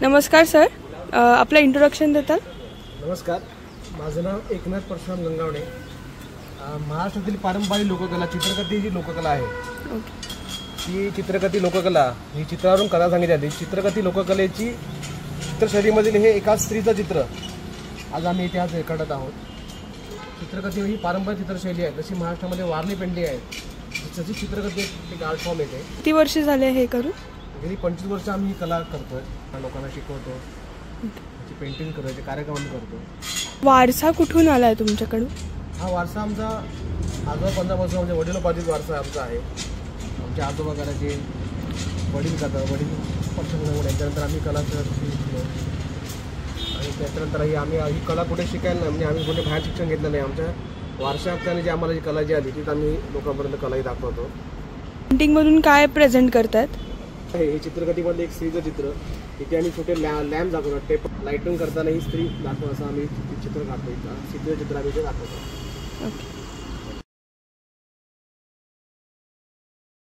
नमस्कार सर, आपलं इंट्रोडक्शन देताल? नमस्कार, माझं नाव एकनाथ परशुराम गंगावणे. महाराष्ट्रातील पारंपरिक लोककला चित्रकथी जी लोककला आहे ती चित्रकथी लोककला ही चित्रावरून कथा सांगितली जाते. चित्रकथी लोककलेची चित्रशैलीमधील हे एका स्त्रीचं चित्र आज आम्ही इथे आज रेखाटत आहोत. चित्रकथी ही पारंपरिक चित्रशैली आहे. जशी महाराष्ट्रामध्ये वारली पेंटिंग आहे तशी चित्रकथी एक आर्ट फॉर्म येते. किती वर्ष झाले हे करून? गेली 25 वर्ष आम्ही ही कला करतोय. लोकांना शिकवतो, त्याची पेंटिंग करतो, कार्यक्रम करतो. वारसा कुठून आलाय तुमच्याकडून? हा वारसा आमचा आजोबा 15 वर्ष म्हणजे वडिलोपार्जित वारसा आमचा आहे. आमच्या आजोबा करायचे, वडील करतात, वडील पक्षांकडे. त्याच्यानंतर आम्ही कला शिकलो आणि त्याच्यानंतरही आम्ही ही कला कुठे शिकायला नाही, म्हणजे आम्ही कुठे बाहेर शिक्षण घेतलं नाही. आमच्या वारशाने जी आम्हाला जी कला जी आली तीच आम्ही लोकांपर्यंत कलाही दाखवतो. पेंटिंगमधून काय प्रेझेंट करतात? हे चित्रकथीमध्ये एक स्त्रीचं चित्र, इथे आम्ही छोटे लॅम्प दाखवतो. टेप लाईटिंग करताना ही स्त्री दाखवतो असं आम्ही चित्र काढतो. चित्र आम्ही ते दाखवतो. ओके.